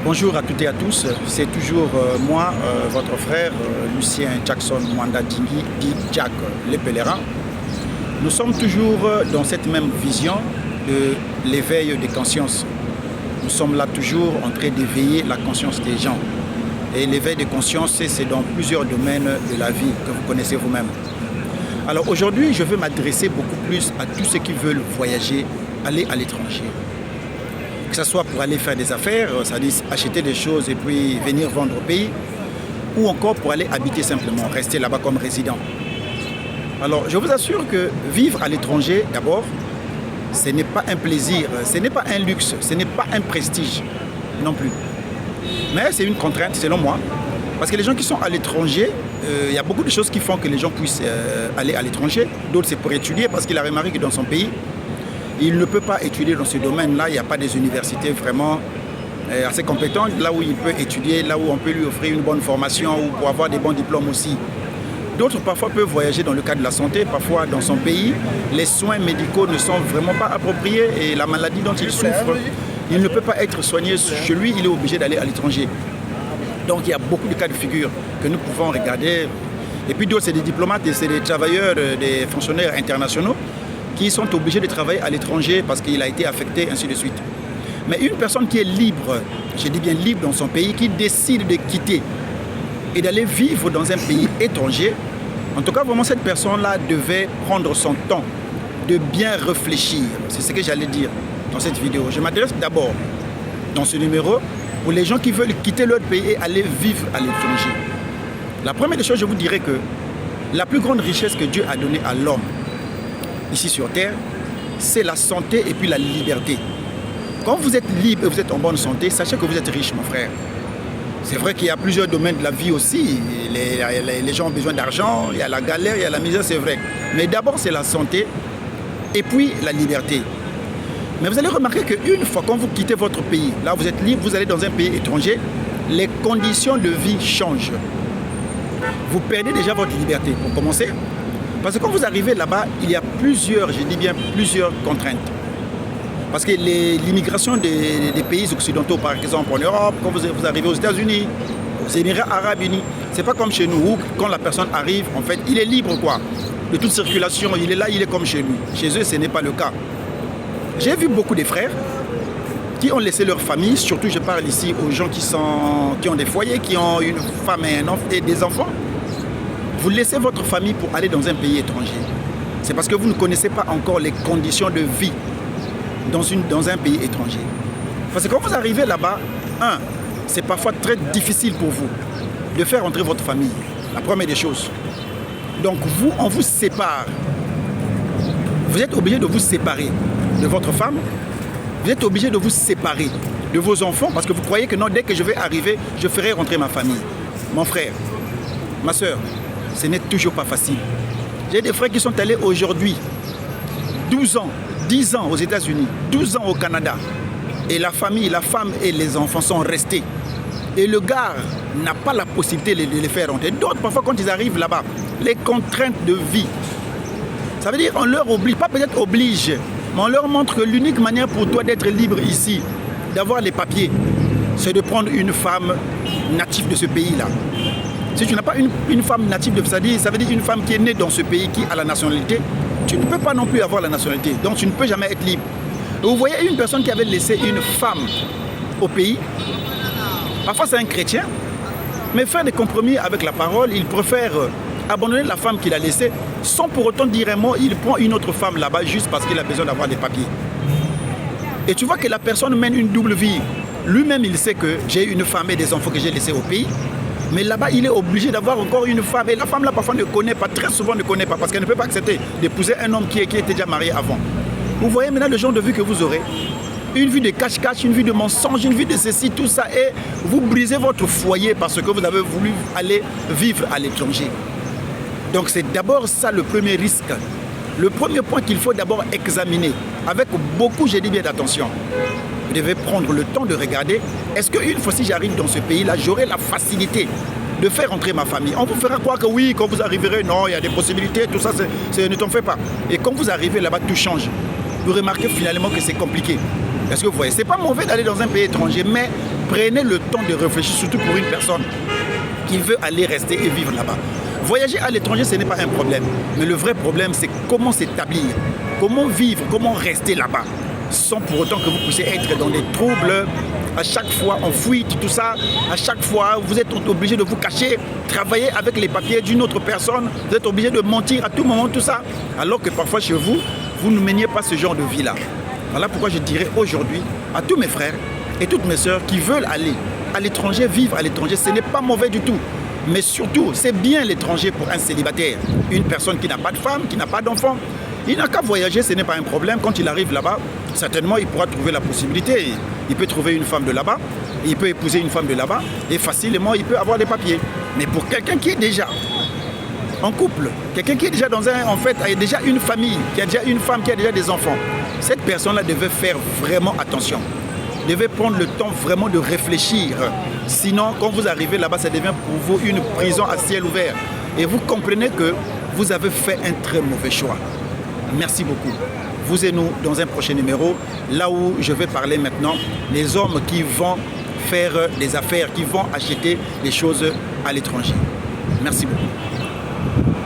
Bonjour à toutes et à tous, c'est toujours moi, votre frère Lucien Jackson Mwanda Dingui, dit Jack les pèlerins. Nous sommes toujours dans cette même vision de l'éveil des consciences. Nous sommes là toujours en train d'éveiller la conscience des gens. Et l'éveil des consciences, c'est dans plusieurs domaines de la vie que vous connaissez vous-même. Alors aujourd'hui, je veux m'adresser beaucoup plus à tous ceux qui veulent voyager, aller à l'étranger. Que ce soit pour aller faire des affaires, c'est-à-dire acheter des choses et puis venir vendre au pays, ou encore pour aller habiter simplement, rester là-bas comme résident. Alors, je vous assure que vivre à l'étranger, d'abord, ce n'est pas un plaisir, ce n'est pas un luxe, ce n'est pas un prestige non plus. Mais c'est une contrainte, selon moi, parce que les gens qui sont à l'étranger, il y a beaucoup de choses qui font que les gens puissent aller à l'étranger. D'autres, c'est pour étudier, parce qu'il a remarqué que dans son pays, il ne peut pas étudier dans ce domaine-là. Il n'y a pas des universités vraiment assez compétentes, là où il peut étudier, là où on peut lui offrir une bonne formation ou pour avoir des bons diplômes aussi. D'autres parfois peuvent voyager dans le cadre de la santé. Parfois dans son pays, les soins médicaux ne sont vraiment pas appropriés et la maladie dont il souffre, il ne peut pas être soigné chez lui, il est obligé d'aller à l'étranger. Donc il y a beaucoup de cas de figure que nous pouvons regarder. Et puis d'autres, c'est des diplomates et c'est des travailleurs, des fonctionnaires internationaux qui sont obligés de travailler à l'étranger parce qu'il a été affecté, ainsi de suite. Mais une personne qui est libre, je dis bien libre dans son pays, qui décide de quitter et d'aller vivre dans un pays étranger, en tout cas, vraiment, cette personne-là devait prendre son temps de bien réfléchir. C'est ce que j'allais dire dans cette vidéo. Je m'adresse d'abord dans ce numéro pour les gens qui veulent quitter leur pays et aller vivre à l'étranger. La première des choses, je vous dirais que la plus grande richesse que Dieu a donnée à l'homme, ici sur terre, c'est la santé et puis la liberté. Quand vous êtes libre et vous êtes en bonne santé, sachez que vous êtes riche, mon frère. C'est vrai qu'il y a plusieurs domaines de la vie aussi. Les gens ont besoin d'argent, il y a la galère, il y a la misère, c'est vrai. Mais d'abord, c'est la santé et puis la liberté. Mais vous allez remarquer qu'une fois quand vous quittez votre pays, là vous êtes libre, vous allez dans un pays étranger, les conditions de vie changent. Vous perdez déjà votre liberté, pour commencer. Parce que quand vous arrivez là-bas, il y a plusieurs, je dis bien plusieurs contraintes. Parce que l'immigration des pays occidentaux, par exemple en Europe, quand vous arrivez aux États-Unis, aux Émirats Arabes Unis, c'est pas comme chez nous où quand la personne arrive, en fait, il est libre quoi, de toute circulation, il est là, il est comme chez lui. Chez eux, ce n'est pas le cas. J'ai vu beaucoup de frères qui ont laissé leur famille, surtout je parle ici aux gens qui ont des foyers, qui ont une femme et des enfants. Vous laissez votre famille pour aller dans un pays étranger. C'est parce que vous ne connaissez pas encore les conditions de vie dans un pays étranger. Parce que quand vous arrivez là-bas, c'est parfois très difficile pour vous de faire entrer votre famille. La première des choses. Donc on vous sépare. Vous êtes obligé de vous séparer de votre femme. Vous êtes obligé de vous séparer de vos enfants parce que vous croyez que non, dès que je vais arriver, je ferai rentrer ma famille. Mon frère, ma soeur, ce n'est toujours pas facile. J'ai des frères qui sont allés aujourd'hui, 12 ans, 10 ans aux États-Unis, 12 ans au Canada. Et la famille, la femme et les enfants sont restés. Et le gars n'a pas la possibilité de les faire rentrer. D'autres, parfois, quand ils arrivent là-bas, les contraintes de vie, ça veut dire qu'on leur oblige, pas peut-être oblige, mais on leur montre que l'unique manière pour toi d'être libre ici, d'avoir les papiers, c'est de prendre une femme native de ce pays-là. Si tu n'as pas une femme native de ça veut dire une femme qui est née dans ce pays, qui a la nationalité, tu ne peux pas non plus avoir la nationalité. Donc tu ne peux jamais être libre. Et vous voyez une personne qui avait laissé une femme au pays, parfois c'est un chrétien, mais faire des compromis avec la parole, il préfère abandonner la femme qu'il a laissée, sans pour autant dire un mot, il prend une autre femme là-bas juste parce qu'il a besoin d'avoir des papiers. Et tu vois que la personne mène une double vie. Lui-même, il sait que j'ai une femme et des enfants que j'ai laissés au pays. Mais là-bas, il est obligé d'avoir encore une femme. Et la femme, là, parfois, ne connaît pas, très souvent ne connaît pas, parce qu'elle ne peut pas accepter d'épouser un homme qui était déjà marié avant. Vous voyez maintenant le genre de vie que vous aurez. Une vie de cache-cache, une vie de mensonge, une vie de ceci, tout ça. Et vous brisez votre foyer parce que vous avez voulu aller vivre à l'étranger. Donc c'est d'abord ça le premier risque. Le premier point qu'il faut d'abord examiner, avec beaucoup, j'ai dit bien d'attention. Vous devez prendre le temps de regarder, est-ce qu'une fois si j'arrive dans ce pays-là, j'aurai la facilité de faire entrer ma famille. On vous fera croire que oui, quand vous arriverez, non, il y a des possibilités, tout ça, ne t'en fais pas. Et quand vous arrivez là-bas, tout change. Vous remarquez finalement que c'est compliqué. Est-ce que vous voyez? C'est pas mauvais d'aller dans un pays étranger, mais prenez le temps de réfléchir, surtout pour une personne qui veut aller rester et vivre là-bas. Voyager à l'étranger, ce n'est pas un problème. Mais le vrai problème, c'est comment s'établir, comment vivre, comment rester là-bas, sans pour autant que vous puissiez être dans des troubles, à chaque fois en fuite, tout ça, à chaque fois vous êtes obligé de vous cacher, travailler avec les papiers d'une autre personne, vous êtes obligé de mentir à tout moment, tout ça, alors que parfois chez vous, vous ne meniez pas ce genre de vie-là. Voilà pourquoi je dirais aujourd'hui à tous mes frères et toutes mes sœurs qui veulent aller à l'étranger, vivre à l'étranger, ce n'est pas mauvais du tout. Mais surtout, c'est bien l'étranger pour un célibataire, une personne qui n'a pas de femme, qui n'a pas d'enfant. Il n'a qu'à voyager, ce n'est pas un problème. Quand il arrive là-bas, certainement, il pourra trouver la possibilité. Il peut trouver une femme de là-bas, il peut épouser une femme de là-bas, et facilement, il peut avoir des papiers. Mais pour quelqu'un qui est déjà en couple, quelqu'un qui est déjà dans un, en fait, a déjà une famille, qui a déjà une femme, qui a déjà des enfants, cette personne-là devait faire vraiment attention. Devait prendre le temps vraiment de réfléchir. Sinon, quand vous arrivez là-bas, ça devient pour vous une prison à ciel ouvert. Et vous comprenez que vous avez fait un très mauvais choix. Merci beaucoup. Vous et nous dans un prochain numéro, là où je vais parler maintenant des hommes qui vont faire des affaires, qui vont acheter des choses à l'étranger. Merci beaucoup.